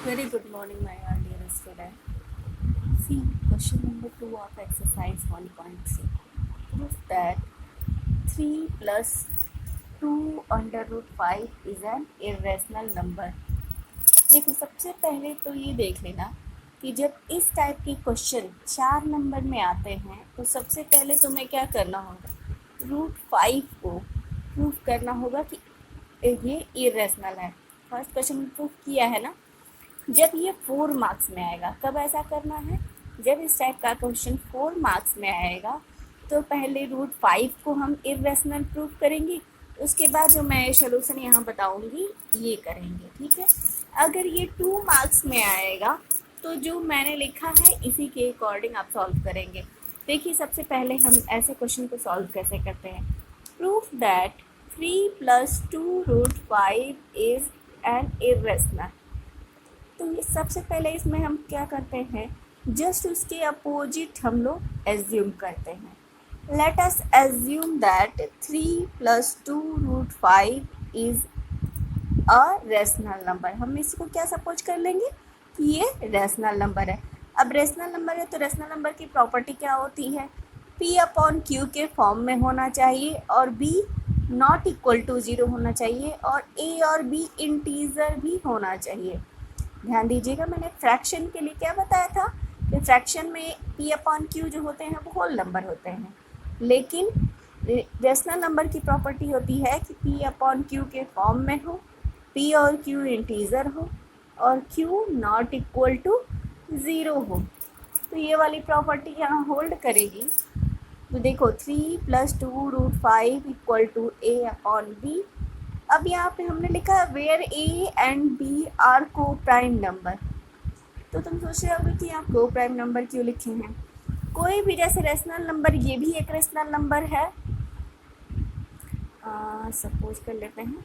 Very good morning, my dear student. See, question number 2 of exercise 1.3. Prove that 3 plus 2 under root 5 is an irrational number. देखो, सबसे पहले तो ये देख लेना कि जब इस टाइप के क्वेश्चन 4 नंबर में आते हैं तो सबसे पहले तुम्हें क्या करना होगा, रूट 5 को प्रूव करना होगा कि ये इरेशनल है. फर्स्ट क्वेश्चन प्रूव किया है ना. जब ये 4 मार्क्स में आएगा, कब ऐसा करना है, जब इस टाइप का क्वेश्चन 4 मार्क्स में आएगा तो पहले रूट 5 को हम इरेशनल प्रूव करेंगे, उसके बाद जो मैं सोल्यूशन यहाँ बताऊँगी ये करेंगे. ठीक है. अगर ये 2 मार्क्स में आएगा तो जो मैंने लिखा है इसी के अकॉर्डिंग आप सॉल्व करेंगे. देखिए, सबसे पहले हम ऐसे क्वेश्चन को सॉल्व कैसे करते हैं. Proof that 3 plus 2 root 5 is an irrational. तो ये सबसे पहले इसमें हम क्या करते हैं, जस्ट उसके अपोजिट हम लोग एज्यूम करते हैं. Let us assume that 3 plus 2 root 5 is a rational number. हम इसको क्या सपोज कर लेंगे कि ये रेशनल नंबर है. अब रेशनल नंबर है तो रेशनल नंबर की प्रॉपर्टी क्या होती है, P अपॉन Q के फॉर्म में होना चाहिए और B नॉट इक्वल टू 0 होना चाहिए और A और B इंटीजर भी होना चाहिए. ध्यान दीजिएगा, मैंने फ्रैक्शन के लिए क्या बताया था कि फ्रैक्शन में P अपॉन Q जो होते हैं वो होल नंबर होते हैं, लेकिन रेशनल नंबर की प्रॉपर्टी होती है कि P अपॉन Q के फॉर्म में हो, P और Q इंटीजर हो और Q नॉट इक्वल टू 0 हो. तो ये वाली प्रॉपर्टी यहाँ होल्ड करेगी. तो देखो 3 plus 2 root 5 equal to A upon B. अब यहाँ पे हमने लिखा है where A and B are coprime number. तो तुम सोच रहे होगे कि यहाँ को प्राइम नंबर क्यों लिखे हैं. कोई भी जैसे रेशनल नंबर, ये भी एक रेशनल नंबर है, सपोज कर लेते हैं,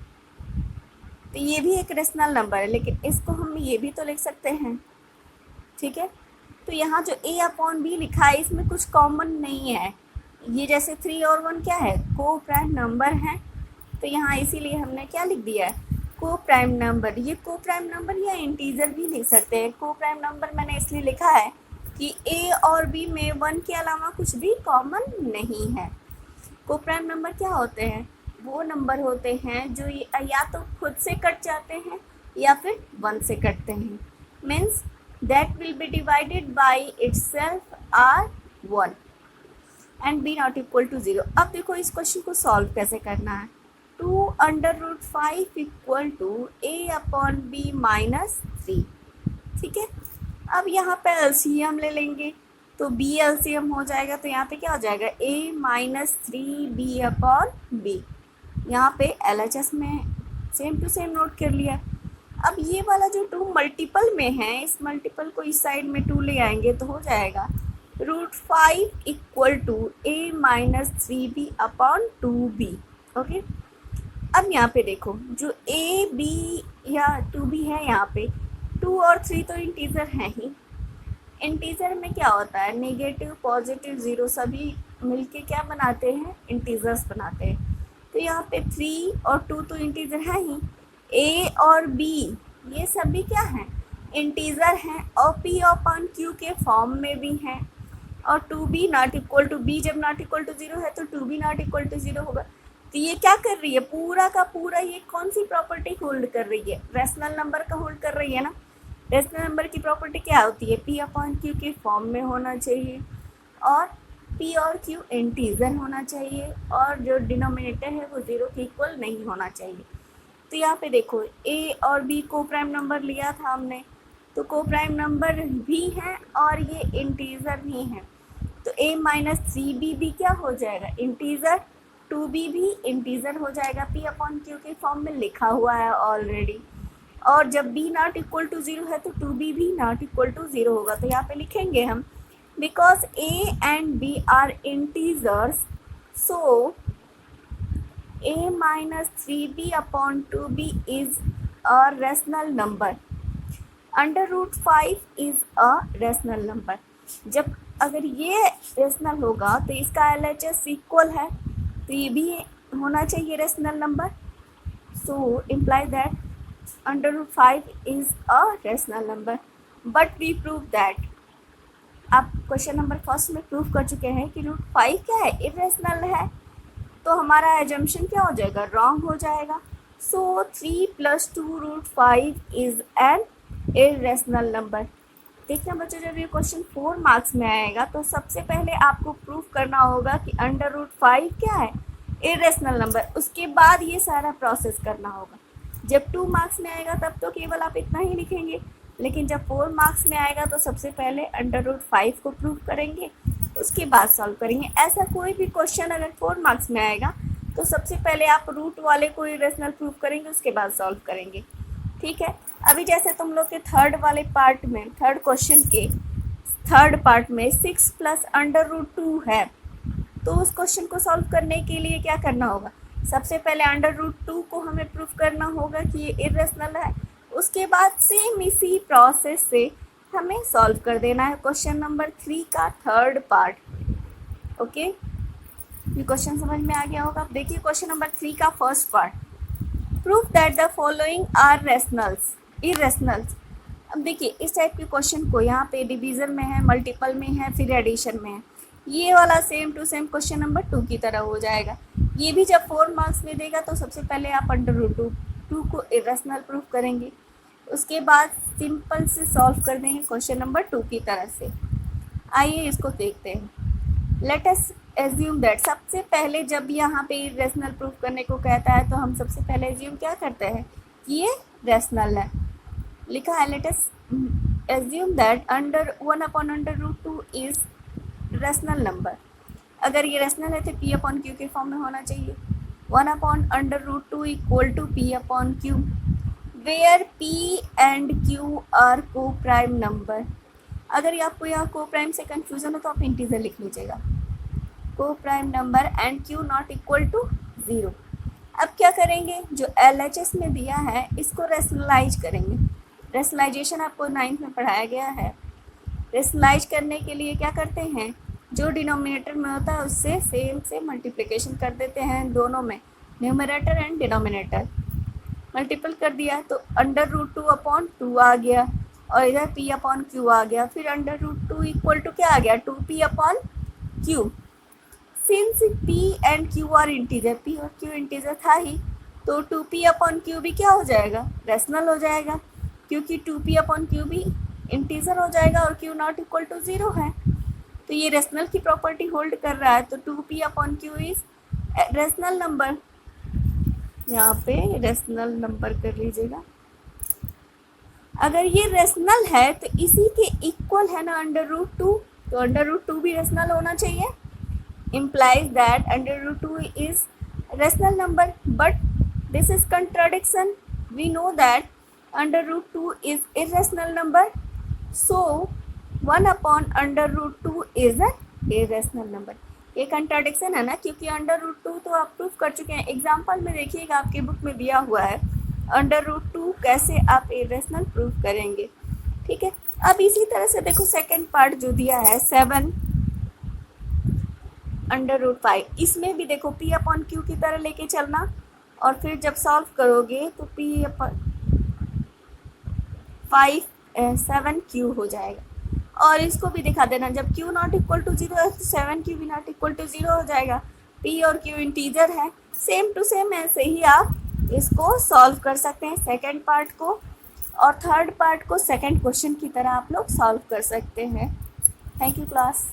तो ये भी एक रेशनल नंबर है, लेकिन इसको हम ये भी तो लिख सकते हैं. ठीक है. तो यहाँ जो A अपॉन B लिखा है इसमें कुछ कॉमन नहीं है. ये जैसे 3 और 1 क्या है, को प्राइम नंबर है, तो यहाँ इसीलिए हमने क्या लिख दिया है, को प्राइम नंबर. ये को प्राइम नंबर या इंटीजर भी लिख सकते हैं. को प्राइम नंबर मैंने इसलिए लिखा है कि A और B में 1 के अलावा कुछ भी कॉमन नहीं है. को प्राइम नंबर क्या होते हैं, वो नंबर होते हैं जो या तो खुद से कट जाते हैं या फिर 1 से कटते हैं. Means that will be divided by itself or 1 and B not equal to 0. अब देखो इस क्वेश्चन को सॉल्व कैसे करना है. 2 under root 5 equal to A upon B minus 3. ठीक है. अब यहाँ पे एलसीएम ले लेंगे तो B एलसीएम हो जाएगा, तो यहाँ पे क्या हो जाएगा, A minus 3B upon B. यहाँ पे LHS में सेम टू सेम नोट कर लिया. अब ये वाला जो 2 मल्टीपल में है, इस मल्टीपल को इस साइड में 2 ले आएंगे तो हो जाएगा root 5 equal to A minus 3B upon 2B. Okay. अब यहाँ पे देखो जो A B या 2B है, यहाँ पे 2 और 3 तो इंटीजर हैं ही. इंटीजर में क्या होता है, नेगेटिव पॉजिटिव 0 सभी मिलके क्या बनाते हैं, इंटीजर्स बनाते हैं. तो यहाँ पे 3 और 2 तो इंटीजर है ही. A और B ये सभी क्या हैं, इंटीजर हैं और P अपॉन Q के फॉर्म में भी हैं. और 2B not equal to B, जब नॉट इक्वल टू 0 है तो 2B नॉट इक्वल टू 0 होगा. तो ये क्या कर रही है, पूरा का पूरा ये कौन सी प्रॉपर्टी होल्ड कर रही है, रेशनल नंबर का होल्ड कर रही है ना. रेशनल नंबर की प्रॉपर्टी क्या होती है, P अपॉन Q के फॉर्म में होना चाहिए और P और Q इंटीजर होना चाहिए और जो डिनोमिनेटर है वो 0 के इक्वल नहीं होना चाहिए. तो यहाँ पे देखो A और B को प्राइम नंबर लिया था हमने, तो को प्राइम नंबर भी हैं और ये इंटीजर भी हैं. तो A माइनस 3B भी क्या हो जाएगा, इंटीजर. 2B भी इंटीजर हो जाएगा, P अपॉन Q के फॉर्म में लिखा हुआ है ऑलरेडी. और जब B नॉट इक्वल टू 0 है तो 2B भी नॉट इक्वल टू 0 होगा. तो यहाँ पे लिखेंगे हम because A and B are integers, so A minus 3B upon 2B is a rational number. Under root 5 is a rational number. जब अगर ये रेशनल होगा तो इसका LHS इक्वल है, तो ये भी होना चाहिए rational number. So imply that √5 is a rational number, but we prove that. आप क्वेश्चन नंबर फर्स्ट में प्रूव कर चुके हैं कि √5 क्या है, इरेशनल है, तो हमारा एजम्पशन क्या हो जाएगा, रॉन्ग हो जाएगा. सो 3 + 2 √5 इज एन इरेशनल नंबर. देखना बच्चों, जब ये क्वेश्चन 4 मार्क्स में आएगा तो सबसे पहले आपको प्रूव करना होगा कि √5 क्या है, इरेशनल नंबर. उसके बाद ये सारा प्रोसेस करना होगा. जब 2 मार्क्स में आएगा तब तो केवल आप इतना ही लिखेंगे, लेकिन जब 4 मार्क्स में आएगा तो सबसे पहले √5 को प्रूव करेंगे, उसके बाद सॉल्व करेंगे. ऐसा कोई भी क्वेश्चन अगर 4 मार्क्स में आएगा तो सबसे पहले आप रूट वाले को इरेशनल प्रूव करेंगे, उसके बाद सॉल्व करेंगे. ठीक है. अभी जैसे तुम लोग के थर्ड वाले पार्ट में, थर्ड क्वेश्चन के थर्ड पार्ट में 6 + √2 है, तो उस क्वेश्चन को सॉल्व करने के लिए क्या करना होगा, सबसे पहले √2 को हमें प्रूफ करना होगा कि ये इरेशनल है. उसके बाद सेम इसी प्रोसेस से हमें सॉल्व कर देना है क्वेश्चन नंबर 3 का थर्ड पार्ट. ओके, ये क्वेश्चन समझ में आ गया होगा. अब देखिए क्वेश्चन नंबर 3 का first part, proof that the following are rationals irrationals. अब देखिए इस टाइप के क्वेश्चन को यहाँ पे डिवीज़न में है, मल्टीपल में है, फिर एडिशन में है. ये वाला same to same question number 2 की तरह हो जाएगा. ये भी जब 4 मार्क्स में देगा तो सबसे पहले आप √2 को इरेशनल प्रूफ करेंगे, उसके बाद सिंपल से सॉल्व कर देंगे क्वेश्चन नंबर 2 की तरह से. आइए इसको देखते हैं. लेट अस एज्यूम दैट, सबसे पहले जब यहाँ पे इरेशनल प्रूफ करने को कहता है तो हम सबसे पहले एज्यूम क्या करते हैं कि ये रेशनल है. लिखा है late us assume that 1/√2 is rational number. अगर ये रेशनल है तो P/Q के फॉर्म में होना चाहिए. 1/√2 = P/Q, where P and Q are coprime number. अगर आपको यहाँ को प्राइम से कंफ्यूजन हो तो आप इंटीजर लिख लीजिएगा, coprime number and Q not equal to 0. अब क्या करेंगे, जो LHS में दिया है इसको रेशनलाइज करेंगे. रेशनलाइजेशन आपको 9th में पढ़ाया गया है. रेशनलाइज करने के लिए क्या करते हैं, जो डिनोमिनेटर में होता है उससे सेम से मल्टीप्लिकेशन कर देते हैं, दोनों में न्यूमरेटर एंड डिनोमिनेटर. मल्टीपल कर दिया तो √2/2 आ गया और इधर P/Q आ गया. फिर √2 इक्वल टू क्या आ गया, 2P/Q. Since P and Q are integer, P और Q इंटीजर था ही, तो 2P/Q भी क्या हो जाएगा, रेशनल हो जाएगा, क्योंकि 2P/Q भी इंटीजर हो जाएगा और Q नॉट इक्वल टू 0 है. तो ये रेशनल की प्रॉपर्टी होल्ड कर रहा है, तो 2P/Q इज रेशनल नंबर. यहाँ पे रेशनल नंबर कर लीजिएगा. अगर ये रेशनल है तो इसी के इक्वल है ना √2, तो √2 भी रेशनल होना चाहिए. implies that √2 is rational number, but this is contradiction. We know that √2 is irrational number, so 1/√2 is a irrational number. ये कंट्राडिक्शन है ना, क्योंकि √2 तो आप प्रूफ कर चुके हैं. एग्जाम्पल में देखिएगा आपके बुक में दिया हुआ है √2 कैसे आप इरेशनल प्रूफ करेंगे. ठीक है. अब इसी तरह से देखो सेकंड पार्ट जो दिया है 7 √5, इसमें भी देखो P/Q की तरह लेके चलना, और फिर जब सॉल्व करोगे तो P/7Q हो जाएगा. और इसको भी दिखा देना, जब Q नॉट इक्वल टू 0 है तो 7Q भी नॉट इक्वल टू 0 हो जाएगा. P और Q इंटीजर है, सेम टू सेम ऐसे ही आप इसको सॉल्व कर सकते हैं. सेकंड पार्ट को और थर्ड पार्ट को सेकंड क्वेश्चन की तरह आप लोग सॉल्व कर सकते हैं. Thank you class.